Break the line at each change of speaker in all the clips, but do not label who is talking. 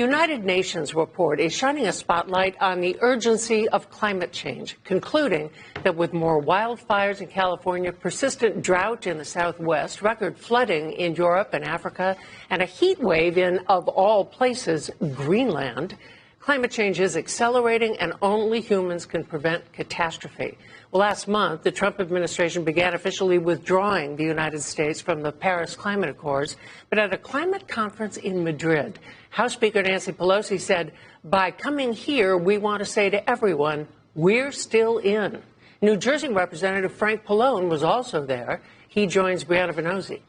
The United Nations report is shining a spotlight on the urgency of climate change, concluding that with more wildfires in California, persistent drought in the Southwest, record flooding in Europe and Africa, and a heat wave in, of all places, Greenland, climate change is accelerating and only humans can prevent catastrophe. Well, last month, the Trump administration began officially withdrawing the United States from the Paris Climate Accords. But at a climate conference in Madrid, House Speaker Nancy Pelosi said, by coming here, we want to say to everyone, we're still in. New Jersey Representative Frank Pallone was also there. He joins Brianna Vannozzi.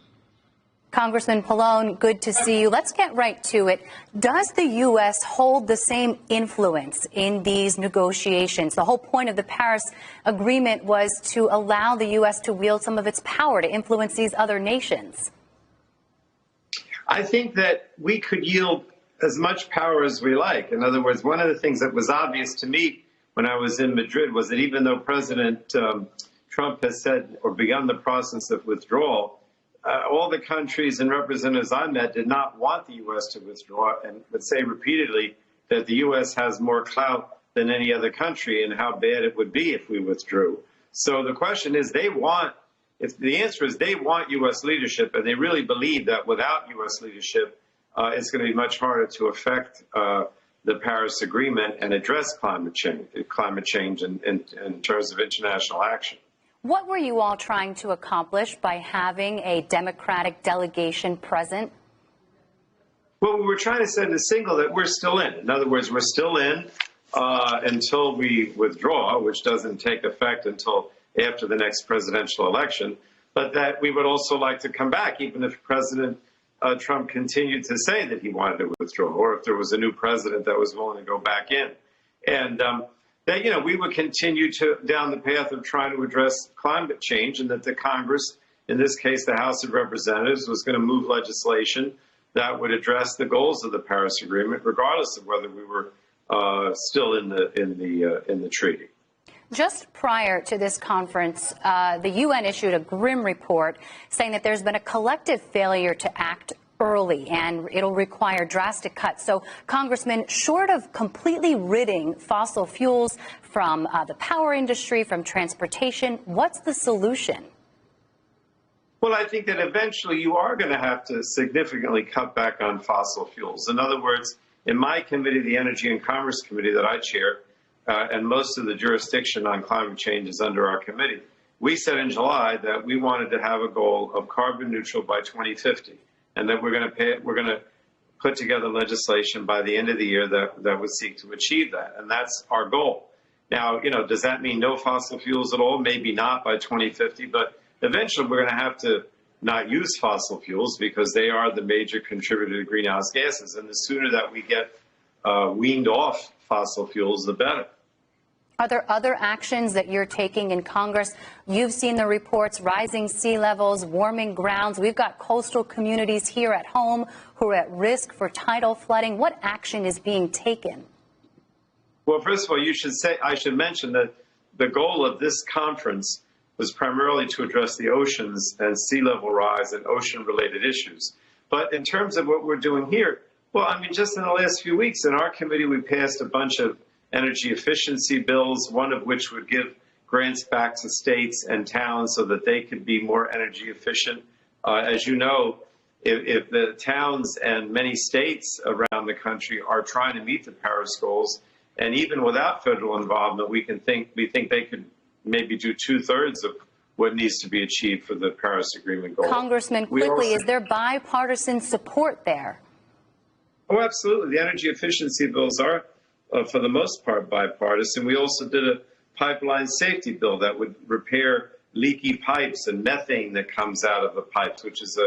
Congressman Pallone, good to see you. Let's get right to it. Does the U.S. hold the same influence in these negotiations? The whole point of the Paris Agreement was to allow the U.S. to wield some of its power to influence these other nations.
I think that we could yield as much power as we like. In other words, one of the things that was obvious to me when I was in Madrid was that even though President Trump has said or begun the process of withdrawal, all the countries and representatives I met did not want the U.S. to withdraw and would say repeatedly that the U.S. has more clout than any other country and how bad it would be if we withdrew. So the question is, if the answer is they want U.S. leadership, and they really believe that without U.S. leadership, it's going to be much harder to affect the Paris Agreement and address climate change in terms of international action.
What were you all trying to accomplish by having a Democratic delegation present?
Well, we were trying to send a signal that we're still in. In other words, we're still in until we withdraw, which doesn't take effect until after the next presidential election, but that we would also like to come back, even if President Trump continued to say that he wanted to withdraw, or if there was a new president that was willing to go back in. And that, we would continue down the path of trying to address climate change, and that the Congress, in this case the House of Representatives, was going to move legislation that would address the goals of the Paris Agreement, regardless of whether we were still in the treaty.
Just prior to this conference, the UN issued a grim report saying that there's been a collective failure to act early, and it'll require drastic cuts. So, Congressman, short of completely ridding fossil fuels from the power industry, from transportation, what's the solution?
Well, I think that eventually you are going to have to significantly cut back on fossil fuels. In other words, in my committee, the Energy and Commerce Committee that I chair, and most of the jurisdiction on climate change is under our committee, we said in July that we wanted to have a goal of carbon neutral by 2050. And that we're going to put together legislation by the end of the year that would seek to achieve that. And that's our goal. Now, does that mean no fossil fuels at all? Maybe not by 2050, but eventually we're going to have to not use fossil fuels because they are the major contributor to greenhouse gases. And the sooner that we get weaned off fossil fuels, the better.
Are there other actions that you're taking in Congress? You've seen the reports, rising sea levels, warming grounds. We've got coastal communities here at home who are at risk for tidal flooding. What action is being taken?
Well, first of all, I should mention that the goal of this conference was primarily to address the oceans and sea level rise and ocean-related issues. But in terms of what we're doing here, well, I mean, just in the last few weeks in our committee, we passed a bunch of energy efficiency bills, one of which would give grants back to states and towns so that they could be more energy efficient. As you know, if the towns and many states around the country are trying to meet the Paris goals, and even without federal involvement, we think they could maybe do 2/3 of what needs to be achieved for the Paris Agreement goal.
Congressman, quickly, is there bipartisan support there?
Oh, absolutely. The energy efficiency bills are, for the most part, bipartisan. We also did a pipeline safety bill that would repair leaky pipes and methane that comes out of the pipes, which is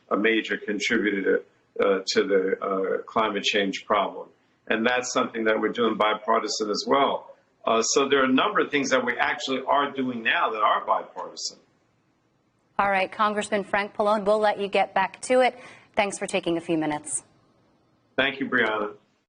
a major contributor to the climate change problem. And that's something that we're doing bipartisan as well. So there are a number of things that we actually are doing now that are bipartisan.
All right, Congressman Frank Pallone, we'll let you get back to it. Thanks for taking a few minutes.
Thank you, Brianna.